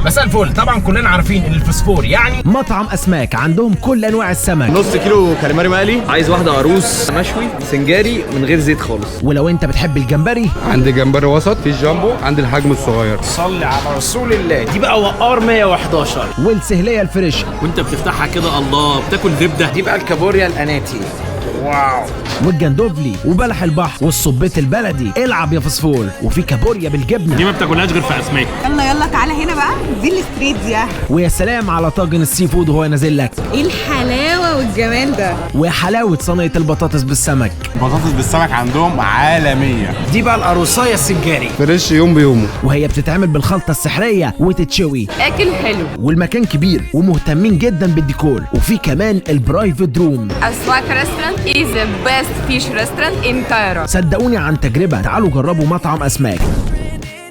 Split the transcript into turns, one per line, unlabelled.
مساء الفل. طبعا كلنا عارفين ان الفسفور يعني
مطعم اسماك عندهم كل انواع السمك.
نص كيلو كاليماري مقلي. عايز واحده عروس مشوي سنجاري من غير زيت خالص.
ولو انت بتحب الجمبري
عندي جمبري وسط، في جامبو، عندي الحجم الصغير.
صلي على رسول الله، دي بقى وقار 111.
والسهليه الفريش
وانت بتفتحها كده الله بتاكل زبده.
دي بقى الكابوريا الاناتي.
واو.
والجندوفلي وبلح البحر والصبيط البلدي. العب يا فسفور. وفي كابوريا بالجبنه
دي ما بتاكلهاش غير في اسماك.
يلا تعالى هنا بقى، دي الستريت دي.
ويا سلام على طاجن السي فود وهو نازل لك.
ايه الحلاوه والجمال ده.
ويا حلاوه صينيه البطاطس بالسمك.
البطاطس بالسمك عندهم عالميه.
دي بقى القروصايه السنجاري.
فريش يوم بيومه.
وهي بتتعمل بالخلطه السحريه وتتشوي.
اكل حلو.
والمكان كبير ومهتمين جدا بالديكور. وفي كمان البرايفت روم.
اسواق ريستورانت is the best fish restaurant in Cairo.
صدقوني عن تجربه، تعالوا جربوا مطعم اسماك.